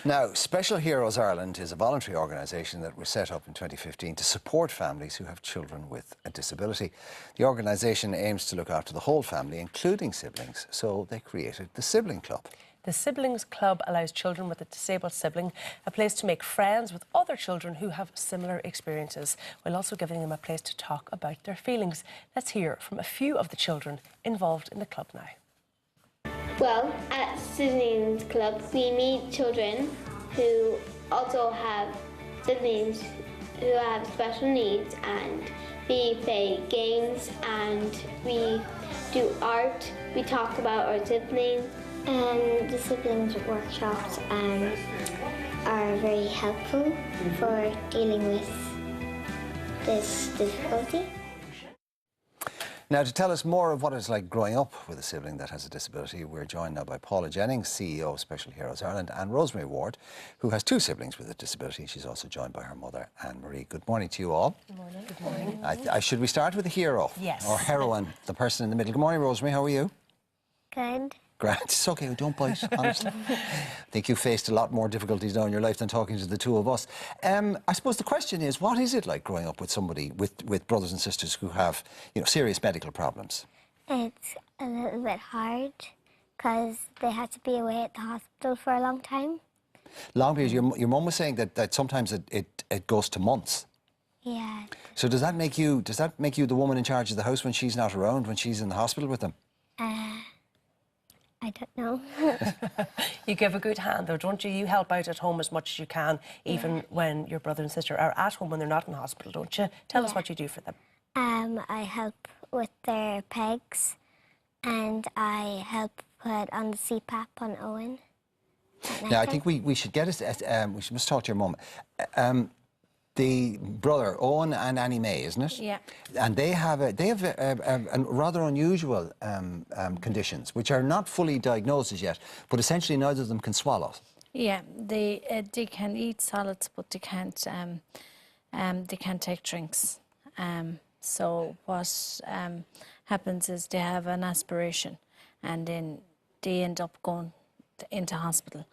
Now, Special Heroes Ireland is a voluntary organisation that was set up in 2015 to support families who have children with a disability. The organisation aims to look after the whole family, including siblings, so they created the Sibling Club. The Siblings Club allows children with a disabled sibling a place to make friends with other children who have similar experiences, while also giving them a place to talk about their feelings. Let's hear from a few of the children involved in the club now. Well, at Siblings Club, we meet children who also have siblings who have special needs, and we play games and we do art. We talk about our siblings. The siblings workshops are very helpful for dealing with this difficulty. Now, to tell us more of what it's like growing up with a sibling that has a disability, we're joined now by Paula Jennings, CEO of Special Heroes Ireland, and Rosemary Ward, who has two siblings with a disability. She's also joined by her mother, Anne-Marie. Good morning to you all. Good morning. Good morning. Should we start with the hero? Yes. Or heroine, the person in the middle. Good morning, Rosemary. How are you? Good. Grant, it's okay, don't bite, honestly. I think you faced a lot more difficulties now in your life than talking to the two of us. I suppose the question is, what is it like growing up with somebody, with brothers and sisters who have, serious medical problems? It's a little bit hard because they had to be away at the hospital for a long time. Long periods. Your mum was saying that sometimes it goes to months. Yeah. So does that make you the woman in charge of the house when she's not around, when she's in the hospital with them? I don't know. You give a good hand, though, don't you? You help out at home as much as you can, even when your brother and sister are at home when they're not in hospital, don't you? Tell us what you do for them. I help with their pegs, and I help put on the CPAP on Owen. Now, I think we should get we must talk to your mum. The brother, Owen and Annie May, isn't it? Yeah. And they have rather unusual conditions, which are not fully diagnosed as yet, but essentially neither of them can swallow. Yeah, they can eat solids, but they can't take drinks. So what happens is they have an aspiration, and then they end up going into hospital.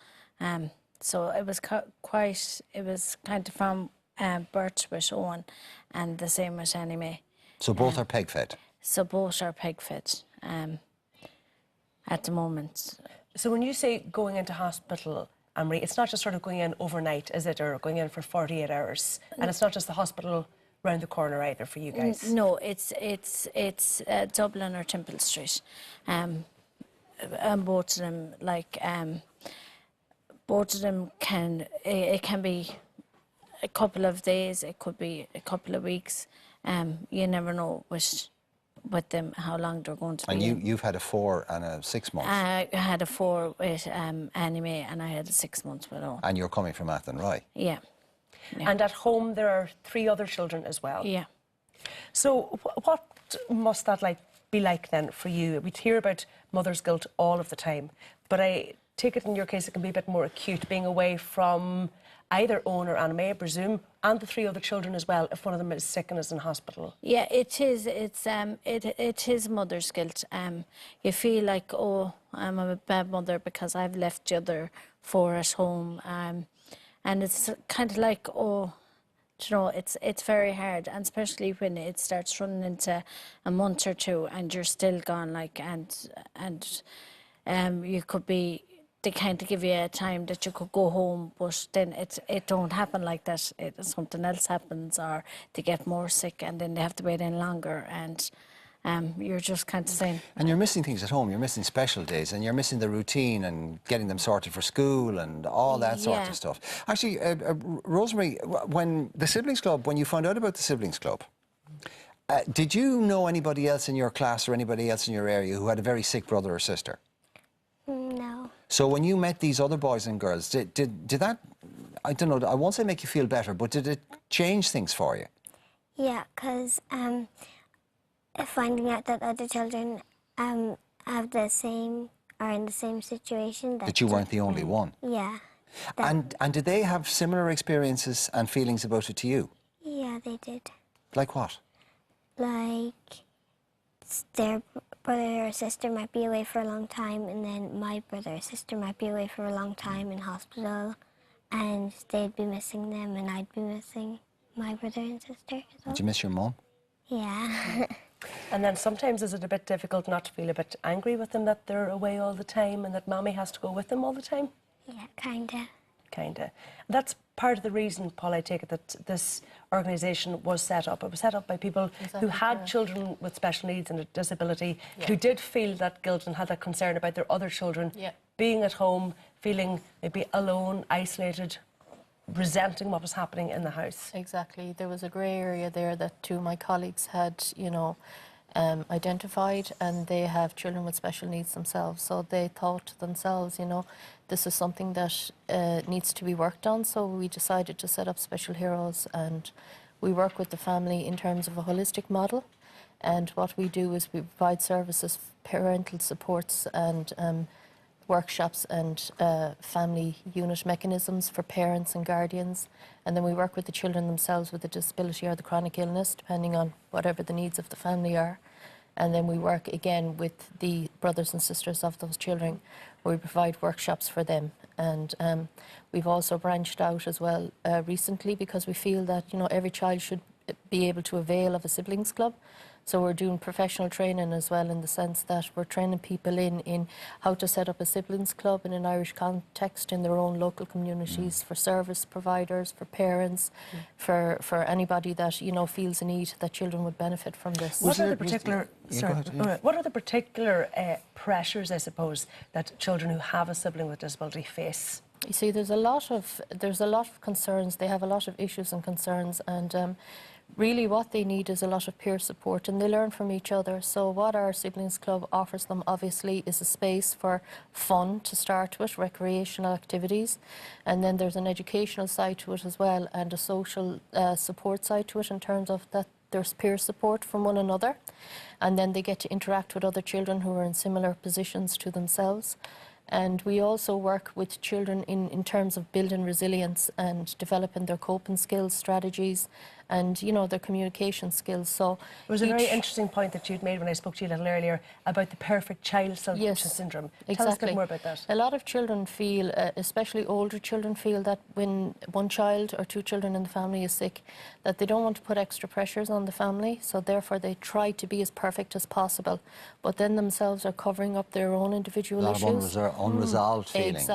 So it was kind of from birth with Owen, and the same with Annie May. So both are peg fed? So both are peg fed at the moment. So when you say going into hospital, Anne-Marie, it's not just sort of going in overnight, is it, or going in for 48 hours? And it's not just the hospital round the corner either for you guys? No, it's Dublin or Temple Street. And both of them, both of them it can be a couple of days, it could be a couple of weeks. You never know with them how long they're going to be. And you've had a 4 and a 6 months. I had a 4 with Annie May, and I had a 6 months with Owen. And you're coming from Athenry. Yeah. And at home there are 3 other children as well. Yeah. So what must that be like then for you? We hear about mother's guilt all of the time, but I take it in your case it can be a bit more acute, being away from either Owen or Annie May, I presume, and the 3 other children as well, if one of them is sick and is in hospital. Yeah, it is. It is mother's guilt. You feel like, oh, I'm a bad mother because I've left the other 4 at home. And it's kind of like, oh, it's very hard, and especially when it starts running into a month or 2 and you're still gone, and you could be. They kind of give you a time that you could go home, but then it don't happen like that. Something else happens, or they get more sick, and then they have to wait in longer, and you're just kind of saying. And you're missing things at home. You're missing special days, and you're missing the routine and getting them sorted for school and all that sort of stuff. Actually, Rosemary, when you found out about the Siblings Club, did you know anybody else in your class or anybody else in your area who had a very sick brother or sister? No. So when you met these other boys and girls, did that, I don't know, I won't say make you feel better, but did it change things for you? Yeah, because finding out that other children have the same, are in the same situation. That you weren't the only one? Yeah. And did they have similar experiences and feelings about it to you? Yeah, they did. Like what? Like their brother or sister might be away for a long time, and then my brother or sister might be away for a long time in hospital, and they'd be missing them and I'd be missing my brother and sister as well. Did you miss your mum? Yeah. And then sometimes is it a bit difficult not to feel a bit angry with them that they're away all the time and that mommy has to go with them all the time? Yeah, kinda. Kinda. That's part of the reason, Paul, I take it, that this organisation was set up. It was set up by people who had children with special needs and a disability, who did feel that guilt and had that concern about their other children being at home, feeling maybe alone, isolated, resenting what was happening in the house. Exactly. There was a grey area there that two of my colleagues had, you know, identified, and they have children with special needs themselves. So they thought to themselves, you know, this is something that needs to be worked on. So we decided to set up Special Heroes, and we work with the family in terms of a holistic model. And what we do is we provide services, parental supports and workshops and family unit mechanisms for parents and guardians. And then we work with the children themselves with the disability or the chronic illness, depending on whatever the needs of the family are. And then we work again with the brothers and sisters of those children, where we provide workshops for them. And we've also branched out as well recently, because we feel that, you know, every child should be able to avail of a siblings club. So we're doing professional training as well, in the sense that we're training people in how to set up a siblings club in an Irish context in their own local communities, for service providers, for parents, for anybody that, you know, feels a need that children would benefit from this. What are the particular, what are the particular pressures, I suppose, that children who have a sibling with disability face? You see, there's a lot of concerns. They have a lot of issues and concerns, and really what they need is a lot of peer support, and they learn from each other. So what our Siblings Club offers them, obviously, is a space for fun to start with, recreational activities, and then there's an educational side to it as well, and a social support side to it, in terms of that there's peer support from one another, and then they get to interact with other children who are in similar positions to themselves. And we also work with children in terms of building resilience and developing their coping skills, strategies, and, you know, their communication skills. So it was a very interesting point that you'd made when I spoke to you a little earlier about the perfect child syndrome. Exactly. Tell us a bit more about that. A lot of children feel, especially older children, feel that when one child or two children in the family is sick, that they don't want to put extra pressures on the family, so therefore they try to be as perfect as possible, but then themselves are covering up their own individual issues. A lot of unresolved feelings.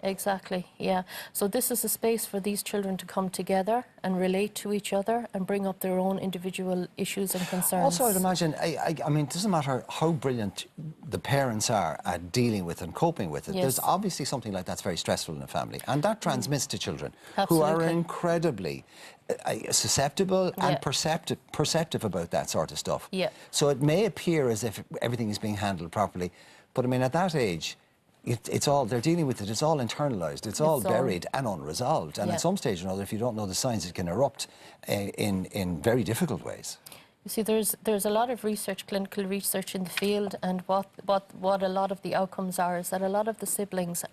Exactly, yeah. So this is a space for these children to come together and relate to each other and bring up their own individual issues and concerns. Also, I'd imagine, I mean, it doesn't matter how brilliant the parents are at dealing with and coping with it. There's obviously something like that's very stressful in a family, and that transmits to children who are incredibly susceptible and perceptive about that sort of stuff. So it may appear as if everything is being handled properly, but I mean, at that age, it's all, they're dealing with it, it's all internalised, it's all buried and unresolved. And at some stage or another, if you don't know the signs, it can erupt in very difficult ways. You see, there's a lot of research, clinical research in the field, and what a lot of the outcomes are is that a lot of the siblings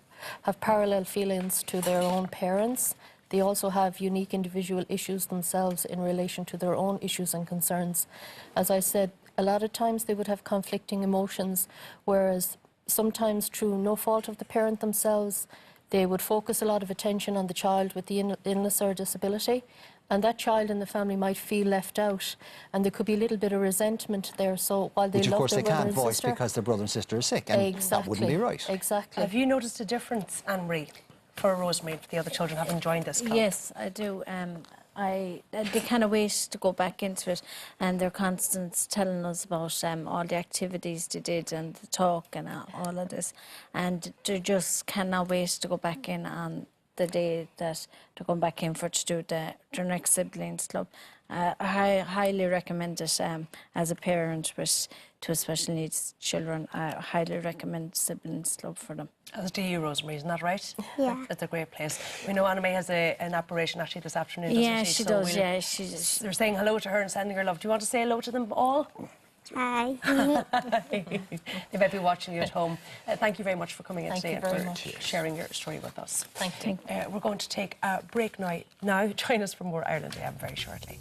have parallel feelings to their own parents. They also have unique individual issues themselves in relation to their own issues and concerns. As I said, a lot of times they would have conflicting emotions, whereas sometimes through no fault of the parent themselves, they would focus a lot of attention on the child with the illness or disability, and that child in the family might feel left out, and there could be a little bit of resentment there. So while they love their brother and sister, which of course they can't voice because their brother and sister are sick, and that wouldn't be right. Exactly. Have you noticed a difference, Anne-Marie, for Rosemary and for the other children having joined this club? Yes, I do. They kind of wait to go back into it, and they're constant telling us about all the activities they did and the talk and all of this, and they just cannot wait to go back in on the day that they're going back in to do their next siblings club. I highly recommend it as a parent with two special needs children. I highly recommend siblings club for them. As do you, Rosemary, isn't that right? Yeah. It's a great place. We know Anna May has an operation actually this afternoon, doesn't Yeah, she? she So does, yeah. She's... They're saying hello to her and sending her love. Do you want to say hello to them all? Hi. They might be watching you at home. Thank you very much for coming in today and for much. sharing your story with us. Thank you. We're going to take a break now. Join us for more Ireland AM very shortly.